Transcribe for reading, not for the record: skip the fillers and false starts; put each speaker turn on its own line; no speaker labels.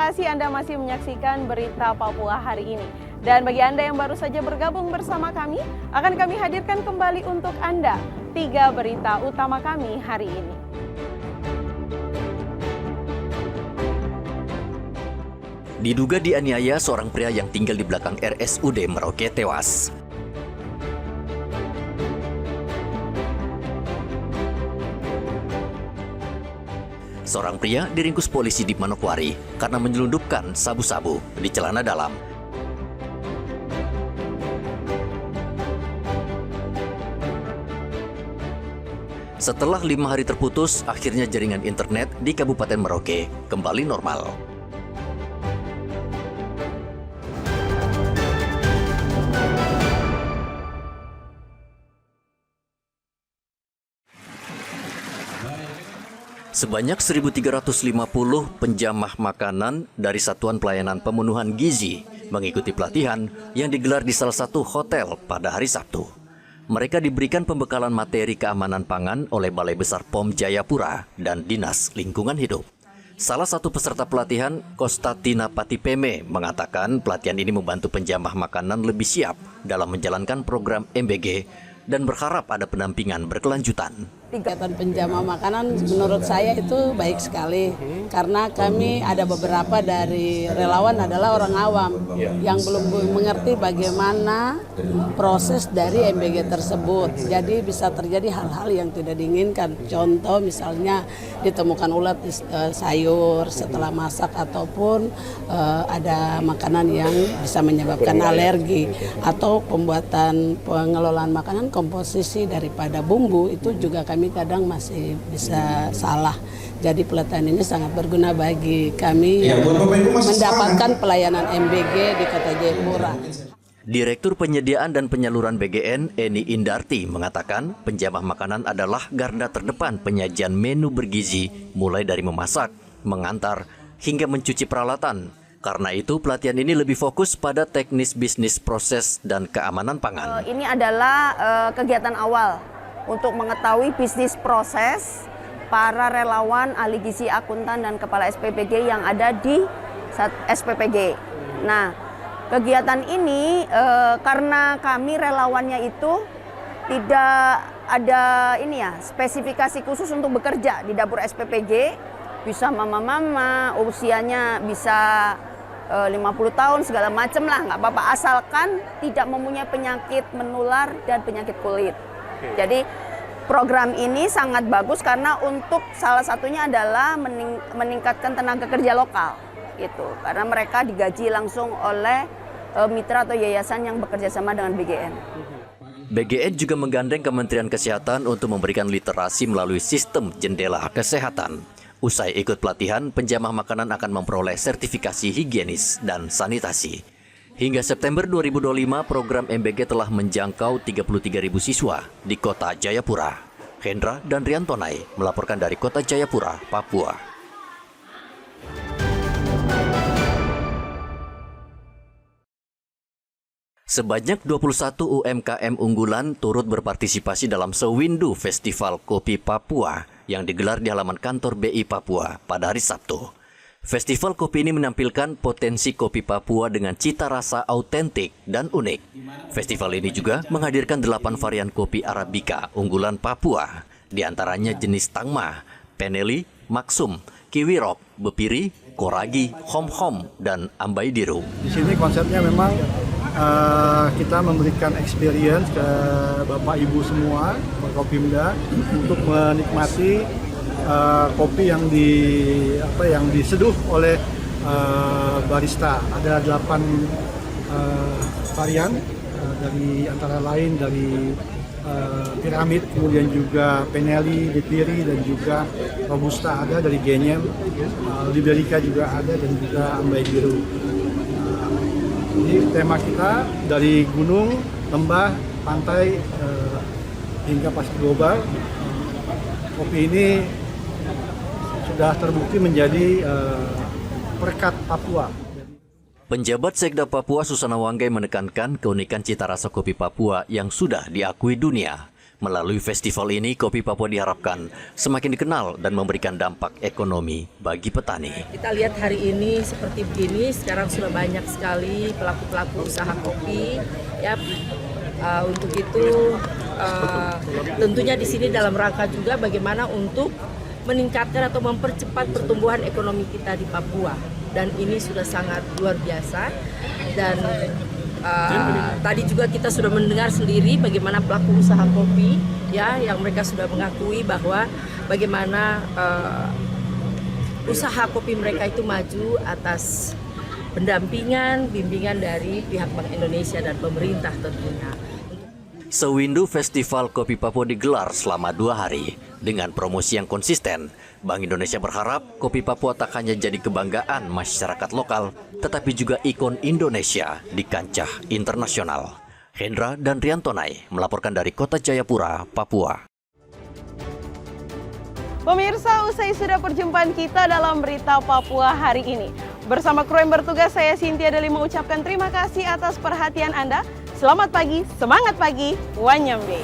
kasih Anda masih menyaksikan Berita Papua hari ini. Dan bagi Anda yang baru saja bergabung bersama kami, akan kami hadirkan kembali untuk Anda 3 berita utama kami hari ini.
Diduga dianiaya, seorang pria yang tinggal di belakang RSUD Merauke tewas. Seorang pria diringkus polisi di Manokwari karena menyelundupkan sabu-sabu di celana dalam. Setelah 5 hari terputus, akhirnya jaringan internet di Kabupaten Merauke kembali normal. Sebanyak 1.350 penjamah makanan dari Satuan Pelayanan Pemenuhan Gizi mengikuti pelatihan yang digelar di salah satu hotel pada hari Sabtu. Mereka diberikan pembekalan materi keamanan pangan oleh Balai Besar POM Jayapura dan Dinas Lingkungan Hidup. Salah satu peserta pelatihan, Kostatina Patipeme, mengatakan pelatihan ini membantu penjamah makanan lebih siap dalam menjalankan program MBG dan berharap ada pendampingan berkelanjutan.
Kegiatan penjamah makanan menurut saya itu baik sekali karena kami ada beberapa dari relawan adalah orang awam yang belum mengerti bagaimana proses dari MBG tersebut. Jadi bisa terjadi hal-hal yang tidak diinginkan. Contoh misalnya ditemukan ulat di sayur setelah masak ataupun ada makanan yang bisa menyebabkan alergi atau pembuatan pengelolaan makanan komposisi daripada bumbu itu juga kami kadang masih bisa salah. Jadi pelatihan ini sangat berguna bagi kami yang mendapatkan pelayanan MBG di Kota Jayapura.
Direktur Penyediaan dan Penyaluran BGN, Eni Indarti, mengatakan penjamah makanan adalah garda terdepan penyajian menu bergizi mulai dari memasak, mengantar, hingga mencuci peralatan. Karena itu pelatihan ini lebih fokus pada teknis bisnis proses dan keamanan pangan.
Ini adalah kegiatan awal untuk mengetahui bisnis proses para relawan, ahli gizi, akuntan, dan kepala SPPG yang ada di SPPG. Nah, kegiatan ini karena kami relawannya itu tidak ada spesifikasi khusus untuk bekerja di dapur SPPG, bisa mama-mama, usianya bisa 50 tahun, segala macam lah, nggak apa-apa, asalkan tidak mempunyai penyakit menular dan penyakit kulit. Jadi program ini sangat bagus karena untuk salah satunya adalah meningkatkan tenaga kerja lokal, gitu. Karena mereka digaji langsung oleh mitra atau yayasan yang bekerja sama dengan BGN.
BGN juga menggandeng Kementerian Kesehatan untuk memberikan literasi melalui sistem jendela kesehatan. Usai ikut pelatihan, penjamah makanan akan memperoleh sertifikasi higienis dan sanitasi. Hingga September 2025, program MBG telah menjangkau 33.000 siswa di Kota Jayapura. Hendra dan Riantonai melaporkan dari Kota Jayapura, Papua. Sebanyak 21 UMKM unggulan turut berpartisipasi dalam Sewindu Festival Kopi Papua yang digelar di halaman kantor BI Papua pada hari Sabtu. Festival kopi ini menampilkan potensi kopi Papua dengan cita rasa autentik dan unik. Festival ini juga menghadirkan 8 varian kopi Arabica unggulan Papua, di antaranya jenis Tangma, Peneli, Maksum, Kiwirok, Bepiri, Koragi, Hom-Hom, dan Ambaidiru.
Di sini konsepnya memang kita memberikan experience ke Bapak Ibu semua, Kopimda, untuk menikmati kopi yang diseduh oleh barista. Ada 8 varian dari antara lain dari piramid, kemudian juga Peneli, Bepiri, dan juga Robusta ada dari Genyem, Liberica juga ada, dan juga Ambaidiru. Jadi tema kita dari gunung, lembah, pantai hingga pasir global. Kopi ini sudah terbukti menjadi perekat Papua.
Penjabat Sekda Papua Susana Wanggai menekankan keunikan cita rasa kopi Papua yang sudah diakui dunia. Melalui festival ini, kopi Papua diharapkan semakin dikenal dan memberikan dampak ekonomi bagi petani.
Kita lihat hari ini seperti begini, sekarang sudah banyak sekali pelaku-pelaku usaha kopi. Ya, untuk itu tentunya di sini dalam rangka juga bagaimana untuk meningkatkan atau mempercepat pertumbuhan ekonomi kita di Papua. Dan ini sudah sangat luar biasa. Dan tadi juga kita sudah mendengar sendiri bagaimana pelaku usaha kopi ya yang mereka sudah mengakui bahwa bagaimana usaha kopi mereka itu maju atas pendampingan, bimbingan dari pihak Bank Indonesia dan pemerintah tentunya.
Sewindu Festival Kopi Papua digelar selama 2 hari dengan promosi yang konsisten. Bank Indonesia berharap kopi Papua tak hanya jadi kebanggaan masyarakat lokal, tetapi juga ikon Indonesia di kancah internasional. Hendra dan Riantonai melaporkan dari Kota Jayapura, Papua.
Pemirsa, usai sudah perjumpaan kita dalam berita Papua hari ini. Bersama kru yang bertugas, saya Cynthia Deli mengucapkan terima kasih atas perhatian Anda. Selamat pagi, semangat pagi, Wanyambe.